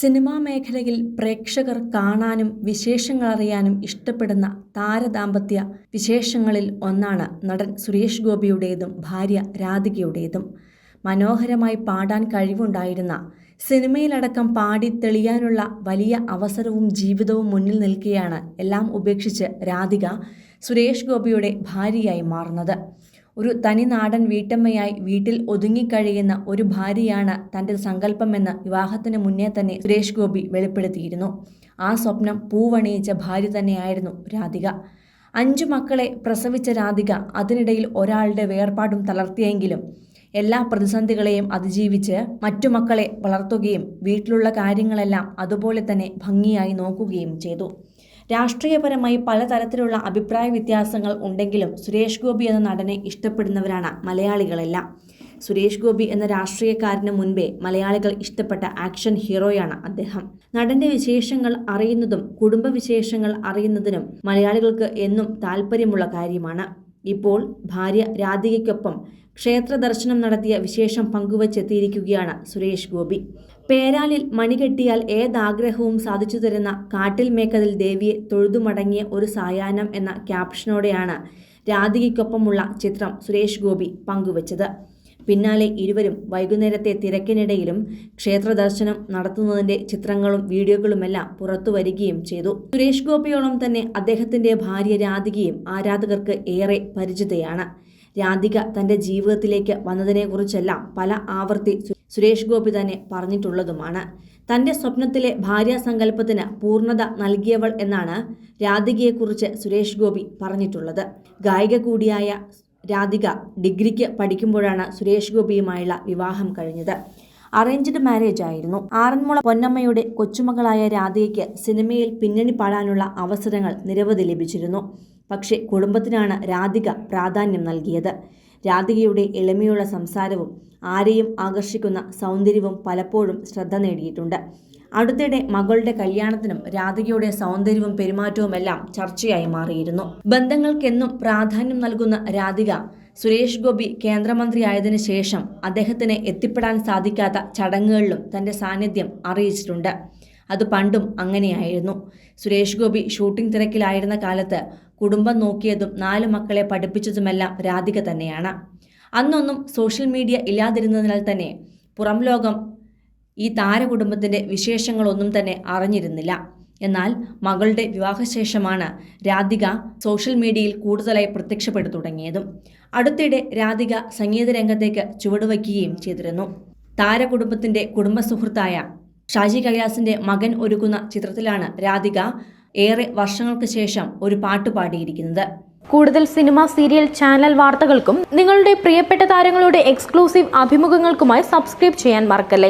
Cinema മേഖലയിൽ പ്രേക്ഷകർ കാണാനും വിശേഷങ്ങളറിയാനും ഇഷ്ടപ്പെടുന്ന താരദാമ്പത്യ വിശേഷങ്ങളിൽ ഒന്നാണ് നടൻ സുരേഷ് ഗോപിയുടേതും ഭാര്യ രാധികയുടേതും. മനോഹരമായി പാടാൻ കഴിവുണ്ടായിരുന്ന, സിനിമയിലടക്കം പാടി തെളിയാനുള്ള വലിയ അവസരവും ജീവിതവും മുന്നിൽ നിൽക്കെയാണ് എല്ലാം ഉപേക്ഷിച്ച് രാധിക സുരേഷ് ഗോപിയുടെ ഭാര്യയായി മാറുന്നത്. ഒരു തനിനാടൻ വീട്ടമ്മയായി വീട്ടിൽ ഒതുങ്ങിക്കഴിയുന്ന ഒരു ഭാര്യയാണ് തൻ്റെ സങ്കല്പമെന്ന് വിവാഹത്തിന് മുന്നേ തന്നെ സുരേഷ് ഗോപി വെളിപ്പെടുത്തിയിരുന്നു. ആ സ്വപ്നം പൂവണിയിച്ച ഭാര്യ തന്നെയായിരുന്നു രാധിക. 5 മക്കളെ പ്രസവിച്ച രാധിക അതിനിടയിൽ ഒരാളുടെ വേർപാടും തളർത്തിയെങ്കിലും എല്ലാ പ്രതിസന്ധികളെയും അതിജീവിച്ച് മറ്റു മക്കളെ വളർത്തുകയും വീട്ടിലുള്ള കാര്യങ്ങളെല്ലാം അതുപോലെ തന്നെ ഭംഗിയായി നോക്കുകയും ചെയ്തു. രാഷ്ട്രീയപരമായി പലതരത്തിലുള്ള അഭിപ്രായ വ്യത്യാസങ്ങൾ ഉണ്ടെങ്കിലും സുരേഷ് ഗോപി എന്ന നടനെ ഇഷ്ടപ്പെടുന്നവരാണ് മലയാളികളെല്ലാം. സുരേഷ് ഗോപി എന്ന രാഷ്ട്രീയക്കാരന് മുൻപേ മലയാളികൾ ഇഷ്ടപ്പെട്ട ആക്ഷൻ ഹീറോയാണ് അദ്ദേഹം. നടന്റെ വിശേഷങ്ങൾ അറിയുന്നതും കുടുംബവിശേഷങ്ങൾ അറിയുന്നതിനും മലയാളികൾക്ക് എന്നും താല്പര്യമുള്ള കാര്യമാണ്. ഇപ്പോൾ ഭാര്യ രാധികയ്ക്കൊപ്പം ക്ഷേത്ര ദർശനം നടത്തിയ വിശേഷം പങ്കുവച്ചെത്തിയിരിക്കുകയാണ് സുരേഷ് ഗോപി. പേരാലിൽ മണികെട്ടിയാൽ ഏതാഗ്രഹവും സാധിച്ചു തരുന്ന കാട്ടിൽ മേക്കതിൽ ദേവിയെ തൊഴുതുമടങ്ങിയ ഒരു സായാഹ്നം എന്ന ക്യാപ്ഷനോടെയാണ് രാധികയ്ക്കൊപ്പമുള്ള ചിത്രം സുരേഷ് ഗോപി പങ്കുവച്ചത്. പിന്നാലെ ഇരുവരും വൈകുന്നേരത്തെ തിരക്കിനിടയിലും ക്ഷേത്ര ദർശനം നടത്തുന്നതിന്റെ ചിത്രങ്ങളും വീഡിയോകളുമെല്ലാം പുറത്തുവരികയും ചെയ്തു. സുരേഷ് ഗോപിയോളം തന്നെ അദ്ദേഹത്തിന്റെ ഭാര്യ രാധികയും ആരാധകർക്ക് ഏറെ പരിചിതയാണ്. രാധിക തന്റെ ജീവിതത്തിലേക്ക് വന്നതിനെക്കുറിച്ചെല്ലാം പല ആവർത്തി സുരേഷ് ഗോപി തന്നെ പറഞ്ഞിട്ടുള്ളതുമാണ്. തന്റെ സ്വപ്നത്തിലെ ഭാര്യാസങ്കല്പത്തിന് പൂർണ്ണത നൽകിയവൾ എന്നാണ് രാധികയെക്കുറിച്ച് സുരേഷ് ഗോപി പറഞ്ഞിട്ടുള്ളത്. ഗായിക കൂടിയായ രാധിക ഡിഗ്രിക്ക് പഠിക്കുമ്പോഴാണ് സുരേഷ് ഗോപിയുമായുള്ള വിവാഹം കഴിഞ്ഞത്. അറേഞ്ച്ഡ് മാരേജ് ആയിരുന്നു. ആറന്മുള പൊന്നമ്മയുടെ കൊച്ചുമകളായ രാധികയ്ക്ക് സിനിമയിൽ പിന്നണി പാടാനുള്ള അവസരങ്ങൾ നിരവധി ലഭിച്ചിരുന്നു. പക്ഷേ കുടുംബത്തിനാണ് രാധിക പ്രാധാന്യം നൽകിയത്. രാധികയുടെ എളിമയുള്ള സംസാരവും ആരെയും ആകർഷിക്കുന്ന സൗന്ദര്യവും പലപ്പോഴും ശ്രദ്ധ നേടിയിട്ടുണ്ട്. അടുത്തിടെ മകളുടെ കല്യാണത്തിനും രാധികയുടെ സൗന്ദര്യവും പെരുമാറ്റവുമെല്ലാം ചർച്ചയായി മാറിയിരുന്നു. ബന്ധങ്ങൾക്കെന്നും പ്രാധാന്യം നൽകുന്ന രാധിക സുരേഷ് ഗോപി കേന്ദ്രമന്ത്രിയായതിനു ശേഷം അദ്ദേഹത്തിന് എത്തിപ്പെടാൻ സാധിക്കാത്ത ചടങ്ങുകളിലും തന്റെ സാന്നിധ്യം അറിയിച്ചിട്ടുണ്ട്. അത് പണ്ടും അങ്ങനെയായിരുന്നു. സുരേഷ് ഗോപി ഷൂട്ടിംഗ് തിരക്കിലായിരുന്ന കാലത്ത് കുടുംബം നോക്കിയതും 4 മക്കളെ പഠിപ്പിച്ചതുമെല്ലാം രാധിക തന്നെയാണ്. അന്നൊന്നും സോഷ്യൽ മീഡിയ ഇല്ലാതിരുന്നതിനാൽ തന്നെ പുറം ലോകം ഈ താരകുടുംബത്തിന്റെ വിശേഷങ്ങളൊന്നും തന്നെ അറിഞ്ഞിരുന്നില്ല. എന്നാൽ മകളുടെ വിവാഹശേഷമാണ് രാധിക സോഷ്യൽ മീഡിയയിൽ കൂടുതലായി പ്രത്യക്ഷപ്പെട്ടു തുടങ്ങിയതും. അടുത്തിടെ രാധിക സംഗീത രംഗത്തേക്ക് ചുവടുവയ്ക്കുകയും ചെയ്തിരുന്നു. താരകുടുംബത്തിന്റെ കുടുംബസുഹൃത്തായ ഷാജി കൈലാസിന്റെ മകൻ ഒരുക്കുന്ന ചിത്രത്തിലാണ് രാധിക ഏറെ വർഷങ്ങൾക്ക് ശേഷം ഒരു പാട്ട് പാടിയിരിക്കുന്നത്. കൂടുതൽ സിനിമ, സീരിയൽ, ചാനൽ വാർത്തകൾക്കും നിങ്ങളുടെ പ്രിയപ്പെട്ട താരങ്ങളുടെ എക്സ്ക്ലൂസീവ് അഭിമുഖങ്ങൾക്കുമായി സബ്സ്ക്രൈബ് ചെയ്യാൻ മറക്കല്ലേ.